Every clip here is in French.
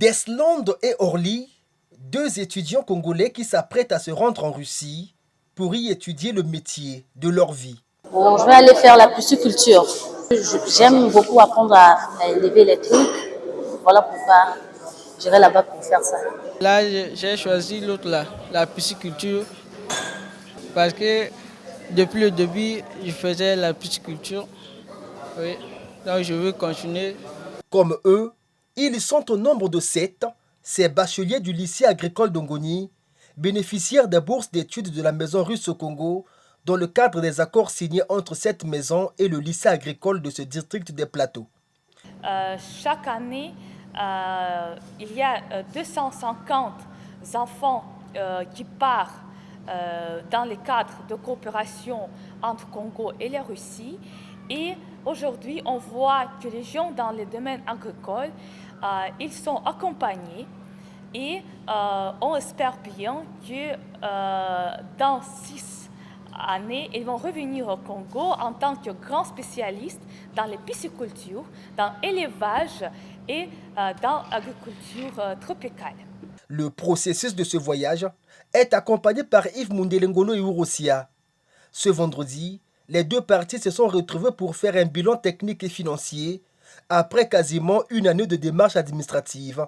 Desland et Orly, deux étudiants congolais qui s'apprêtent à se rendre en Russie pour y étudier le métier de leur vie. Bon, je vais aller faire la pisciculture. J'aime beaucoup apprendre à élever les trucs. Voilà pourquoi j'irai là-bas pour faire ça. Là, j'ai choisi l'autre là, la pisciculture, parce que depuis le début, je faisais la pisciculture. Oui. Donc je veux continuer. Comme eux, ils sont au nombre de 7, ces bacheliers du lycée agricole d'Ongoni, bénéficiaires des bourses d'études de la maison russe au Congo, dans le cadre des accords signés entre cette maison et le lycée agricole de ce district des Plateaux. Chaque année, il y a 250 enfants qui partent dans le cadre de coopération entre Congo et la Russie. Et aujourd'hui, on voit que les gens dans le domaine agricole, ils sont accompagnés et on espère bien que dans 6 années, ils vont revenir au Congo en tant que grands spécialistes dans les piscicultures, dans l'élevage et dans l'agriculture tropicale. Le processus de ce voyage est accompagné par Yves Mundelengolo et Urosia. Ce vendredi, les deux parties se sont retrouvées pour faire un bilan technique et financier après quasiment une année de démarches administratives.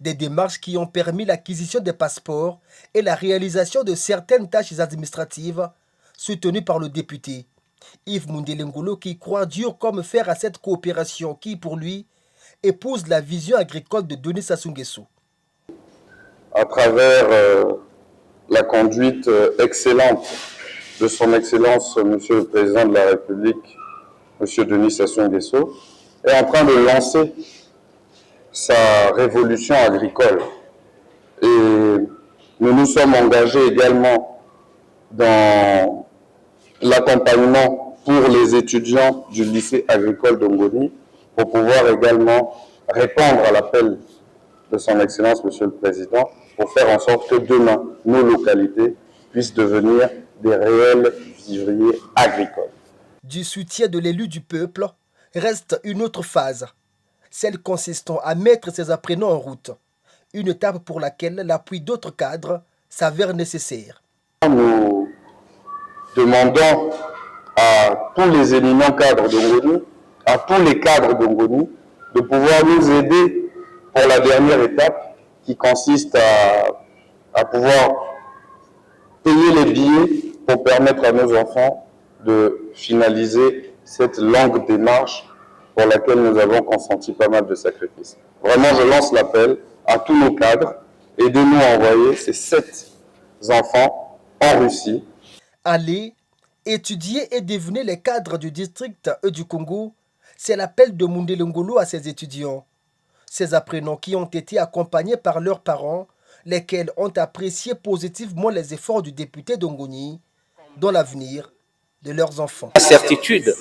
Des démarches qui ont permis l'acquisition des passeports et la réalisation de certaines tâches administratives soutenues par le député. Yves Mundelengolo qui croit dur comme fer à cette coopération qui, pour lui, épouse la vision agricole de Denis Sassou Nguesso. À travers la conduite excellente de son Excellence, Monsieur le Président de la République, Monsieur Denis Sassou Nguesso, est en train de lancer sa révolution agricole. Et nous nous sommes engagés également dans l'accompagnement pour les étudiants du lycée agricole d'Ongoni pour pouvoir également répondre à l'appel de son Excellence, Monsieur le Président, pour faire en sorte que demain, nos localités puissent devenir des réels vivriers agricoles. Du soutien de l'élu du peuple reste une autre phase, celle consistant à mettre ses apprenants en route, une étape pour laquelle l'appui d'autres cadres s'avère nécessaire. Nous demandons à tous les éminents cadres d'Ongoni, à tous les cadres d'Ongoni, de pouvoir nous aider pour la dernière étape qui consiste à pouvoir payer les billets pour permettre à nos enfants de finaliser cette longue démarche pour laquelle nous avons consenti pas mal de sacrifices. Vraiment, je lance l'appel à tous nos cadres, aidez-nous à envoyer ces 7 enfants en Russie. Allez, étudier et devenir les cadres du district du Congo, c'est l'appel de Mundelengolo à ses étudiants. Ces apprenants qui ont été accompagnés par leurs parents, lesquels ont apprécié positivement les efforts du député d'Ongoni dans l'avenir de leurs enfants. La certitude